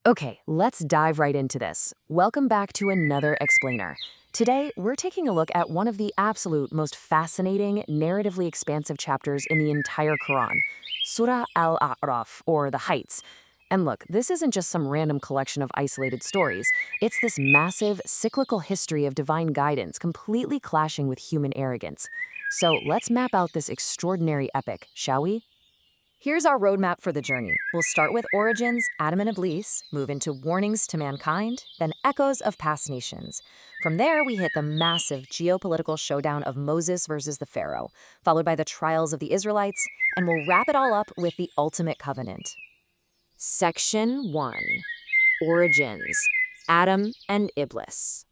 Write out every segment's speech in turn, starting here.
Okay, let's dive right into this. Welcome back to another explainer. Today, we're taking a look at one of the absolute most fascinating, narratively expansive chapters in the entire Quran, Surah Al-Araf, or the Heights. And look, this isn't just some random collection of isolated stories. It's this massive, cyclical history of divine guidance completely clashing with human arrogance. So let's map out this extraordinary epic, shall we? Here's our roadmap for the journey. We'll start with origins, Adam and Iblis, move into warnings to mankind, then echoes of past nations. From there, we hit the massive geopolitical showdown of Moses versus the Pharaoh, followed by the trials of the Israelites, and we'll wrap it all up with the ultimate covenant. Section 1. Origins, Adam and Iblis.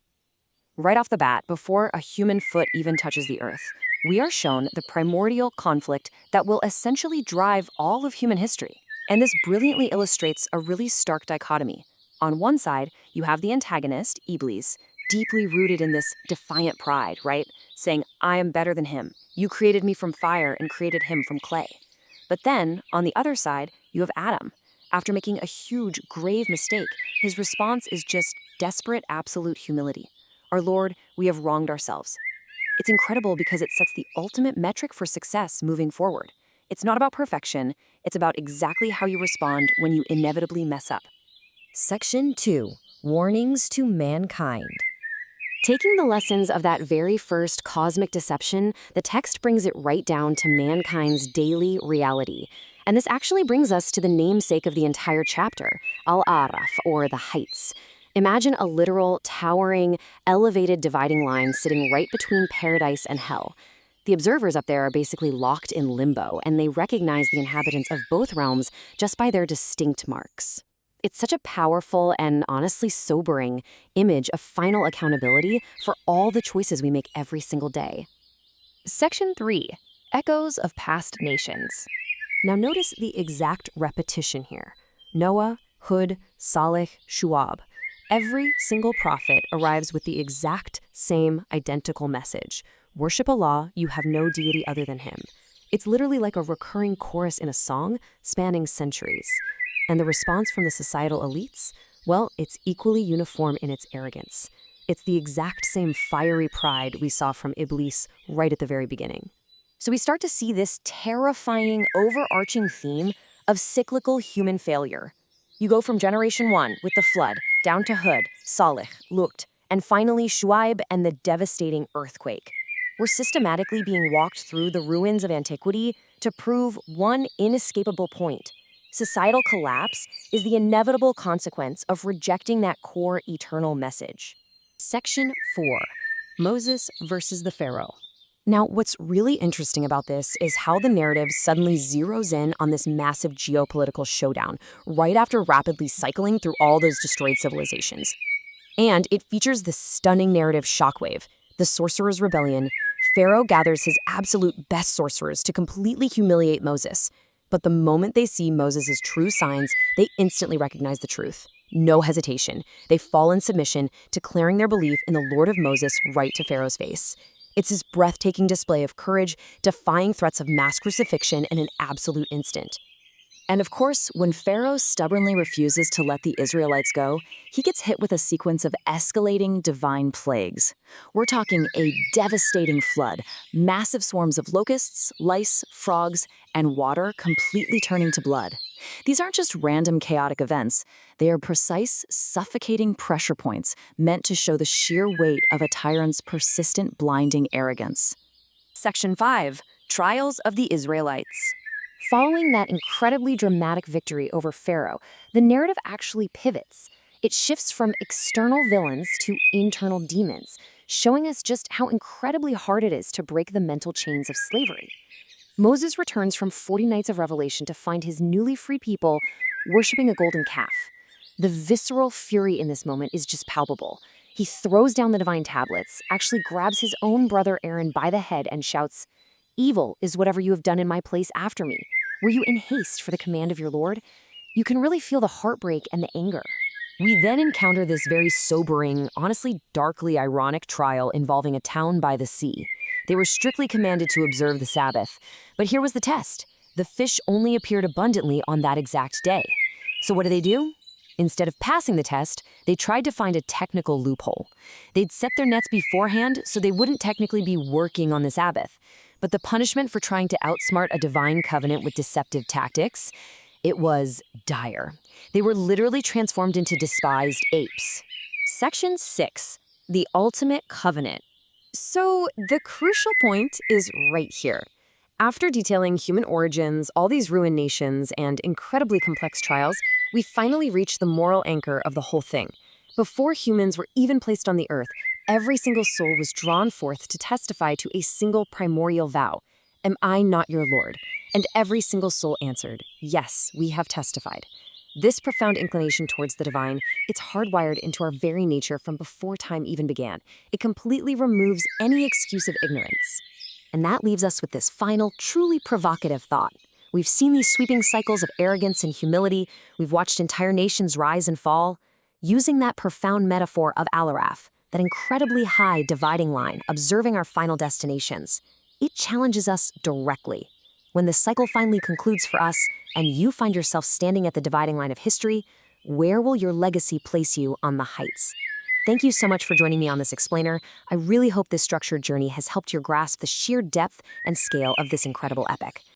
Right off the bat, before a human foot even touches the earth, we are shown the primordial conflict that will essentially drive all of human history. And this brilliantly illustrates a really stark dichotomy. On one side, you have the antagonist, Iblis, deeply rooted in this defiant pride, right? Saying, I am better than him. You created me from fire and created him from clay. But then, on the other side, you have Adam. After making a huge, grave mistake, his response is just desperate, absolute humility. Our Lord, we have wronged ourselves. It's incredible because it sets the ultimate metric for success moving forward. It's not about perfection, it's about exactly how you respond when you inevitably mess up. Section 2. Warnings to mankind. Taking the lessons of that very first cosmic deception, the text brings it right down to mankind's daily reality. And this actually brings us to the namesake of the entire chapter, Al-Araf, or the Heights. Imagine a literal, towering, elevated dividing line sitting right between paradise and hell. The observers up there are basically locked in limbo, and they recognize the inhabitants of both realms just by their distinct marks. It's such a powerful and honestly sobering image of final accountability for all the choices we make every single day. Section 3. Echoes of past nations. Now notice the exact repetition here. Noah, Hud, Salih, Shu'aib. Every single prophet arrives with the exact same identical message. Worship Allah, you have no deity other than him. It's literally like a recurring chorus in a song spanning centuries. And the response from the societal elites? Well, it's equally uniform in its arrogance. It's the exact same fiery pride we saw from Iblis right at the very beginning. So we start to see this terrifying, overarching theme of cyclical human failure. You go from generation 1 with the flood, down to Hud, Salih, Lut, and finally Shu'aib and the devastating earthquake. We're systematically being walked through the ruins of antiquity to prove one inescapable point. Societal collapse is the inevitable consequence of rejecting that core eternal message. Section 4. Moses versus the Pharaoh. Now, what's really interesting about this is how the narrative suddenly zeroes in on this massive geopolitical showdown right after rapidly cycling through all those destroyed civilizations. And it features this stunning narrative shockwave, the Sorcerer's Rebellion. Pharaoh gathers his absolute best sorcerers to completely humiliate Moses. But the moment they see Moses' true signs, they instantly recognize the truth. No hesitation. They fall in submission, declaring their belief in the Lord of Moses right to Pharaoh's face. It's this breathtaking display of courage, defying threats of mass crucifixion in an absolute instant. And of course, when Pharaoh stubbornly refuses to let the Israelites go, he gets hit with a sequence of escalating divine plagues. We're talking a devastating flood, massive swarms of locusts, lice, frogs, and water completely turning to blood. These aren't just random chaotic events. They are precise, suffocating pressure points meant to show the sheer weight of a tyrant's persistent, blinding arrogance. Section 5. Trials of the Israelites. Following that incredibly dramatic victory over Pharaoh, the narrative actually pivots. It shifts from external villains to internal demons, showing us just how incredibly hard it is to break the mental chains of slavery. Moses returns from 40 nights of revelation to find his newly free people worshiping a golden calf. The visceral fury in this moment is just palpable. He throws down the divine tablets, actually grabs his own brother Aaron by the head and shouts, "Evil is whatever you have done in my place after me. Were you in haste for the command of your Lord?" You can really feel the heartbreak and the anger. We then encounter this very sobering, honestly darkly ironic trial involving a town by the sea. They were strictly commanded to observe the Sabbath, but here was the test. The fish only appeared abundantly on that exact day. So what do? Instead of passing the test, they tried to find a technical loophole. They'd set their nets beforehand so they wouldn't technically be working on the Sabbath. But the punishment for trying to outsmart a divine covenant with deceptive tactics, it was dire. They were literally transformed into despised apes. Section 6, the ultimate covenant. So the crucial point is right here. After detailing human origins, all these ruined nations, and incredibly complex trials, we finally reach the moral anchor of the whole thing. Before humans were even placed on the earth, every single soul was drawn forth to testify to a single primordial vow. Am I not your Lord? And every single soul answered, yes, we have testified. This profound inclination towards the divine, it's hardwired into our very nature from before time even began. It completely removes any excuse of ignorance. And that leaves us with this final, truly provocative thought. We've seen these sweeping cycles of arrogance and humility. We've watched entire nations rise and fall. Using that profound metaphor of Al-Araf, that incredibly high dividing line, observing our final destinations, it challenges us directly. When the cycle finally concludes for us, and you find yourself standing at the dividing line of history, where will your legacy place you on the heights? Thank you so much for joining me on this explainer. I really hope this structured journey has helped you grasp the sheer depth and scale of this incredible epic.